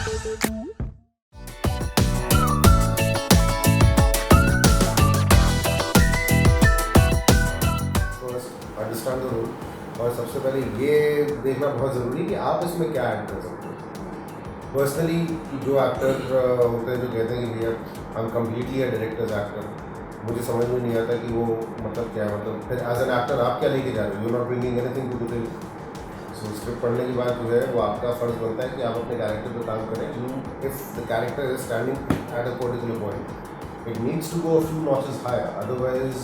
Understand the role, और सबसे पहले ये देखना बहुत ज़रूरी है कि आप इसमें क्या ऐड कर सकते हो। पर्सनली जो एक्टर होते हैं जो कहते हैं कि भैया हम कम्प्लीटली है डायरेक्टर्स एक्टर, मुझे समझ में नहीं आता कि वो मतलब क्या है, मतलब फिर एज एन एक्टर आप क्या लेके जा रहे हो, you not bringing anything to the table. So script पढ़ने की बात जो है वो आपका फ़र्ज़ बनता है कि आप अपने कैरेक्टर पर काम करें। You if the character is standing at a particular point, it needs to go a few notches higher, otherwise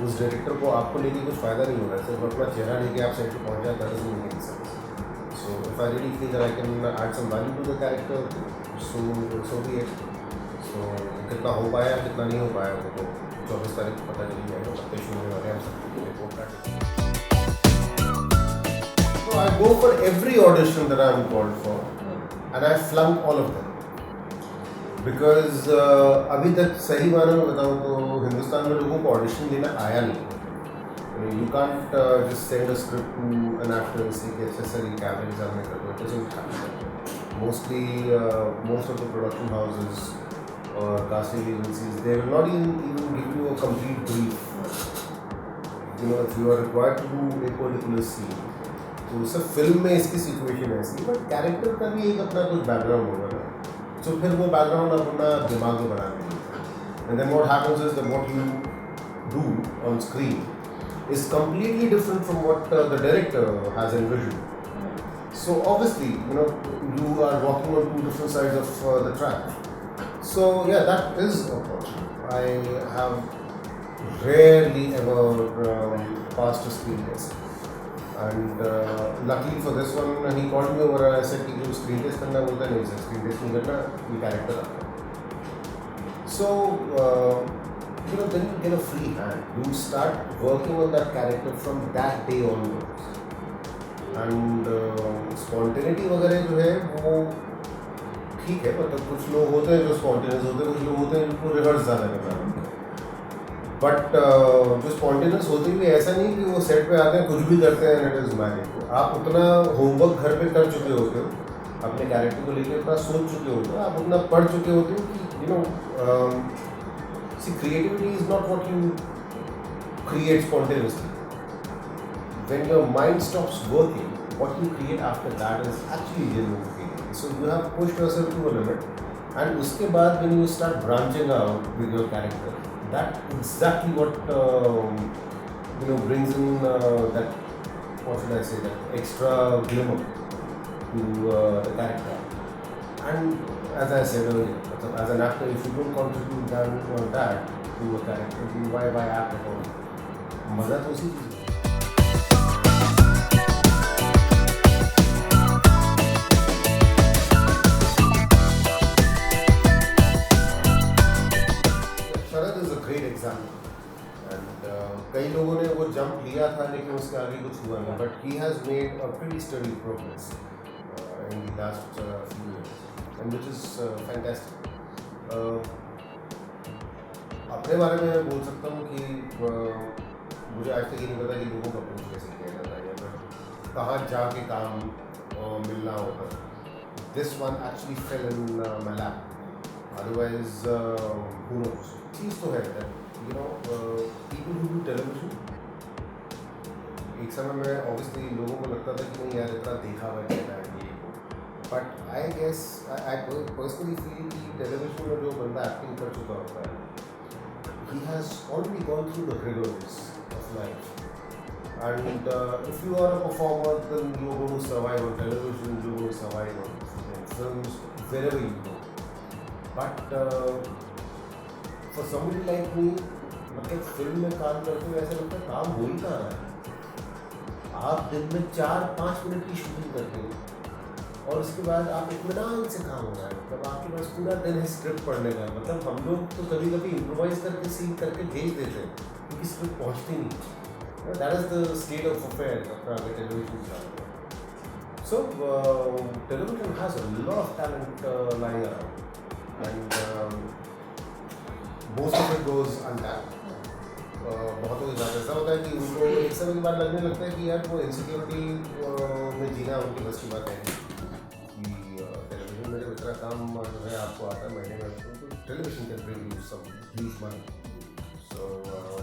उस डायरेक्टर को आपको लेके कुछ फ़ायदा नहीं होगा। सिर्फ अपना चेहरा लेके आप सेट पे पहुँच जाए, that doesn't make sense. So if I really feel that I can add some value to the character, so be it. So कितना हो पाया कितना नहीं हो पाया वो तो 24 तारीख को पता चल जाएगा, तब तक शुरू होने वाले हम सबकी report. So I go for every audition that I am called for, and I flunk all of them. Because अभी तक सही माने में बताऊँ तो हिंदुस्तान में लोगों को ऑडिशन देना आया नहीं। You can't just send a script to an actor say कि अच्छे से कैमरे के सामने कर दो, it doesn't happen. Mostly most of the production houses और casting agencies they will not even give you a complete brief. You know if you are required to do a particular scene, तो सिर्फ film में इसकी situation ऐसी, but character का भी एक अपना कुछ बैकग्राउंड होगा ना, तो फिर वो बैकग्राउंड अपना दिमाग में बना लेंगे। And then what happens is that what you do on screen is completely different from what the director has envisioned. So obviously, you know, you are walking on two different sides of the track. So yeah, that is a problem. I have rarely ever passed a screen test. And luckily for this one, he called me over and I said कि जो screen test करना बोलता है नहीं sir, screen test नहीं करना, ये character आता है। So you know, then you get a free hand. You start working on that character from that day onwards. And spontaneity वगैरह जो है वो ठीक है, मतलब कुछ लोग होते हैं जो spontaneous होते हैं, कुछ लोग होते हैं जिनको rehearse ज़्यादा करना है। बट जो स्पॉन्टेनियस होती हुई ऐसा नहीं कि वो सेट पे आते हैं कुछ भी करते हैं एंड इट इज़ मैजिक। आप उतना होमवर्क घर पे कर चुके होते हो, अपने कैरेक्टर को लेकर उतना सोच चुके होते हो, आप उतना पढ़ चुके होते हो कि you know see creativity is not what you create spontaneously. When your mind stops working, what you create after that is actually genuine feeling. So you have pushed yourself to a limit, and उसके बाद when you start branching out with your character, that exactly what you know brings in that, what should I say, that extra glimmer to the character. And as I said earlier, as an actor, if you don't contribute that to a character, then why act at all? मज़ा तो उसी चीज़ में। And कई लोगों ने वो jump लिया था लेकिन उसके आगे कुछ हुआ नहीं, but he has made a pretty study progress in the last few years and which is fantastic. अपने बारे में मैं बोल सकता हूँ कि मुझे आज तक ये नहीं पता कि लोगों का अप्रोच कैसे किया जाता है या फिर कहाँ जाके काम मिलना होता है। This one actually fell in my lap, otherwise who knows. चीज़ तो है that you know, people who do television, एक समय में obviously लोगों को लगता था कि नहीं यार इतना देखा हुआ कहना है ये, but I guess I personally feel कि television में जो बंदा acting कर चुका होता है, he has already gone through the rigors of life, and if you are a performer then you are going to survive on television, you are going to survive on films, wherever you go, but for somebody like me, मतलब film में काम करते हुए ऐसा लगता है काम हो ही कहाँ रहा है। आप दिन में 4-5 मिनट की शूटिंग करते हो और उसके बाद आप इत्मीनान से काम हो रहा है, मतलब आपके पास पूरा दिन है स्क्रिप्ट पढ़ने का। मतलब हम लोग तो कभी कभी इम्प्रोवाइज करके सीन करके भेज देते हैं क्योंकि स्क्रिप्ट पहुँचती नहीं। That is the state of affair अपना अगर टेलीविजन चालू है। So television has a lot of talent lying around and most of it goes untapped. बहुतों के साथ ऐसा होता है कि उनको एक समय के बाद लगने लगता है कि यार वो इनसिक्योरिटी में जीना उनकी बस की बात है कि इतना काम जो है आपको आता है महीने में, तो television can bring you some huge money. So,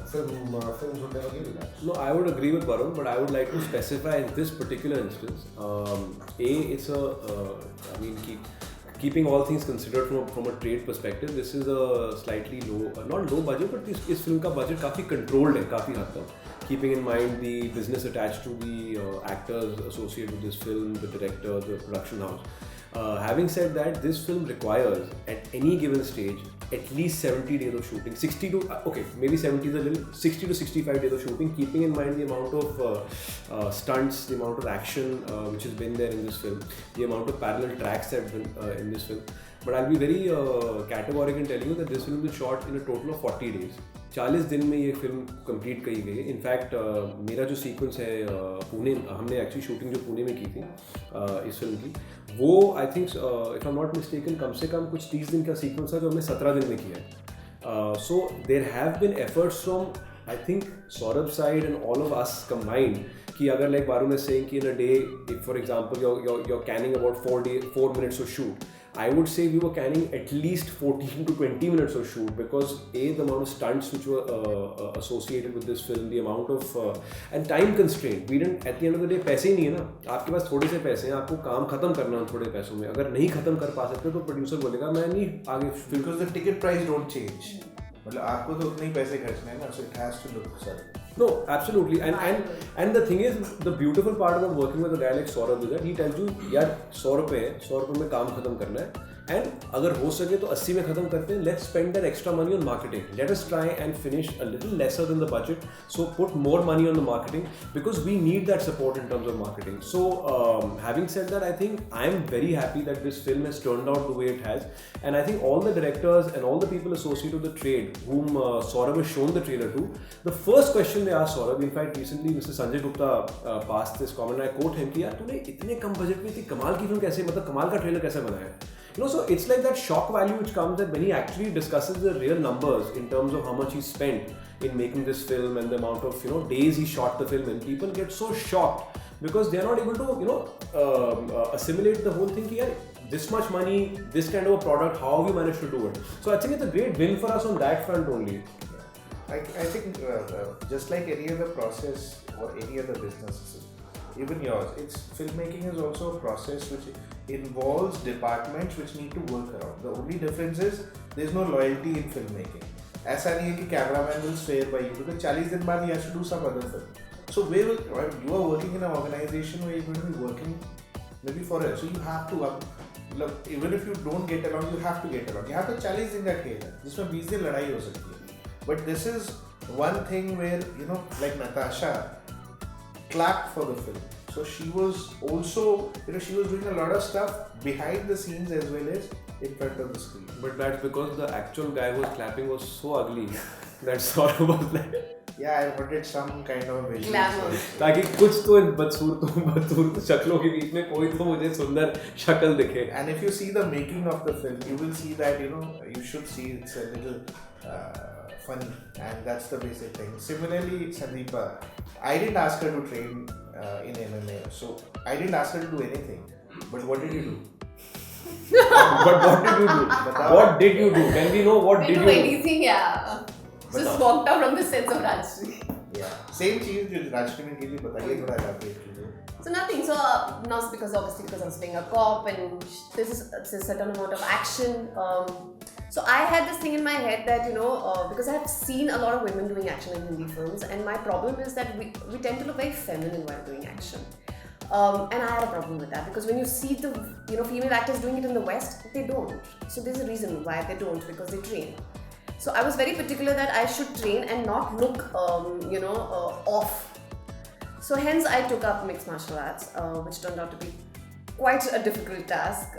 film would never give you that. No, I would agree with Varun, but I would like to specify in this particular instance. It's I mean, keeping all things considered from a trade perspective, this is a slightly low, not low budget, but this film का budget काफी controlled है, काफी हद तक. Keeping in mind the business attached to the actors associated with this film, the director, the production house. Having said that, this film requires at any given stage at least 70 days of shooting, 60 to okay, maybe 70 is a little, 60 to 65 days of shooting, keeping in mind the amount of stunts, the amount of action which has been there in this film, the amount of parallel tracks that have been in this film. But I'll be very categorical in telling you that this film was shot in a total of 40 days. 40 दिन में ये film complete करी गई है. In fact मेरा जो sequence है पुणे, हमने एक्चुअली शूटिंग जो पुणे में की थी इस फिल्म की, वो I think if I am not mistaken कम से कम कुछ 30 दिन का सीक्वेंस था जो हमने 17 दिन में किया है. So there have been efforts from I think Saurabh side and all of us combined कि अगर लाइक Varun is saying कि in a day, if for example you're canning about 4 minutes of shoot, I would say we were canning at least 14 to 20 minutes of shoot because the amount of stunts which were associated with this film, the amount of and time constraint. We didn't, at the end of the day, पैसे ही नहीं है ना, आपके पास थोड़े से पैसे हैं, आपको काम खत्म करना है थोड़े पैसों में. अगर नहीं खत्म कर पा सकते तो प्रोड्यूसर बोलेगा मैं नहीं आगे. Because the ticket price don't change. मतलब आपको तो उतने ही पैसे खर्चने हैं ना, so it has to look sorry. No, absolutely, and the thing is, the beautiful part about working with a guy like Saurabh is that he tells you, यार 100 रुपये में काम खत्म करना है, and अगर हो सके तो 80 में खत्म करते हैं. Let's spend that extra money on marketing. Let us try and finish a little lesser than the budget. So put more money on the marketing because we need that support in terms of marketing. So having said that, I think I am very happy that this film has turned out the way it has, and I think all the directors and all the people associated with the trade whom Saurabh has shown the trailer to, the first question they asked Saurabh, in fact recently Mr. Sanjay Gupta passed this comment, I quote him कि यार तूने इतने कम budget में इतनी कमाल की film कैसे, मतलब कमाल का ट्रेलर कैसे बनाया है. You know, so it's like that shock value which comes that when he actually discusses the real numbers in terms of how much he spent in making this film and the amount of, you know, days he shot the film, and people get so shocked because they are not able to, you know, assimilate the whole thing. Yaar, this much money, this kind of a product, how have you managed to do it? So I think it's a great win for us on that front only. I think just like any other process or any other business, even yours, filmmaking is also a process which involves departments which need to work around. The only difference is there is no loyalty in filmmaking. ऐसा नहीं है कि cameraman will swear by you because 40 दिन बाद he has to do some other film. So you are working in an organization where you're going to be working maybe forever. So you have to even if you don't get along, you have to get along. यहाँ तो 40 दिन का खेल है जिसमें 20 दिन लड़ाई हो सकती है. But this is one thing where, you know, like Natasha clapped for the film. So she was also, you know, she was doing a lot of stuff behind the scenes as well as in front of the screen. But that's because the actual guy who was clapping was so ugly that Saurabh was like, yeah, I wanted some kind of visual. Glamour. ताकि कुछ तो बदसूरत शक्लों के बीच में कोई तो मुझे सुंदर शक्ल दिखे. And if you see the making of the film, you will see that, you know, you should see it's a little funny, and that's the basic thing. Similarly, Sandeepa, I didn't ask her to train in MMA, so I didn't ask her to do anything. But what did you do? But what did you do? What did you do? Can we know what did you do? Anything, yeah. Just walked out from the sets of Rajshri. Yeah, same चीज़ जो Rajshri ने की थी, बताइए थोड़ा elaborate कीजिए. So nothing. So now it's because I was playing a cop and there's a certain amount of action. So I had this thing in my head that, you know, because I have seen a lot of women doing action in Hindi films, and my problem is that we tend to look very feminine while doing action. And I had a problem with that because when you see the, you know, female actors doing it in the West, they don't. So there's a reason why they don't, because they train. So I was very particular that I should train and not look, you know, off. So hence I took up mixed martial arts, which turned out to be quite a difficult task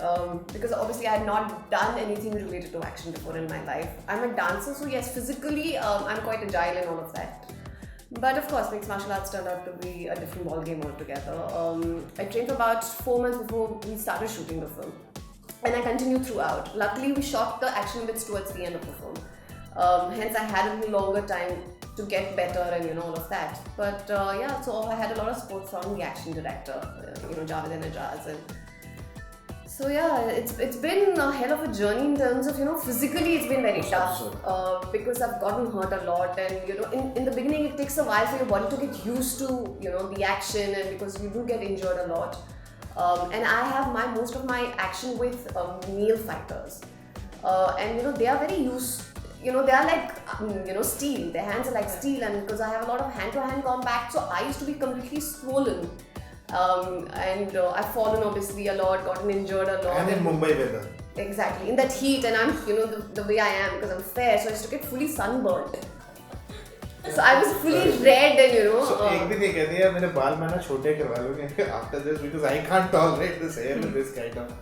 because obviously I had not done anything related to action before in my life. I'm a dancer, so yes, physically I'm quite agile and all of that. But of course, mixed martial arts turned out to be a different ball game altogether. I trained for about 4 months before we started shooting the film, and I continued throughout. Luckily, we shot the action bits towards the end of the film. Hence, I had a little longer time to get better and, you know, all of that. But so I had a lot of support from the action director, you know, Javed and Ajaz. And So yeah, it's been a hell of a journey in terms of, physically it's been very tough because I've gotten hurt a lot, and in the beginning it takes a while for your body to get used to the action, and because you do get injured a lot. And I have most of my action with male fighters, and they are very used. They are like steel. Their hands are like steel, and because I have a lot of hand-to-hand combat, so I used to be completely swollen. And I've fallen obviously a lot, gotten injured a lot. And in Mumbai weather. Exactly, in that heat, and I'm the way I am because I'm fair, so I used to get fully sunburnt. So I was fully red, and So एक दिन ये कहती है मेरे बाल मैं ना छोटे करवा लूँगी after this because I can't tolerate this hair with this kind of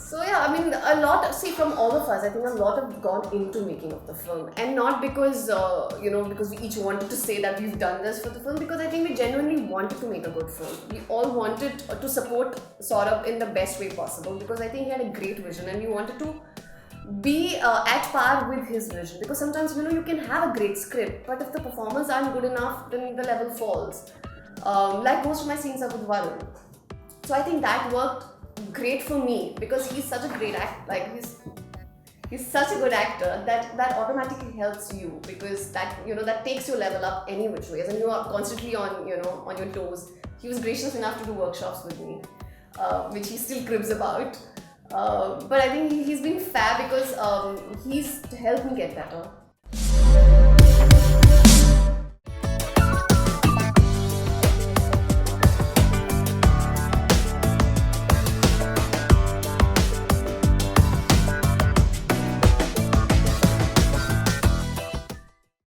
So yeah, I mean a lot. See, from all of us, I think a lot have gone into making of the film, and not because because we each wanted to say that we've done this for the film. Because I think we genuinely wanted to make a good film. We all wanted to support Saurabh in the best way possible because I think he had a great vision, and we wanted to be at par with his vision. Because sometimes you can have a great script, but if the performers aren't good enough, then the level falls. Like most of my scenes are with Varun, so I think that worked great for me because he's such a great actor. Like he's such a good actor that automatically helps you because that that takes your level up any which ways, and you are constantly on on your toes. He was gracious enough to do workshops with me, which he still cribs about. But I think he's been fair because he's helped me get better.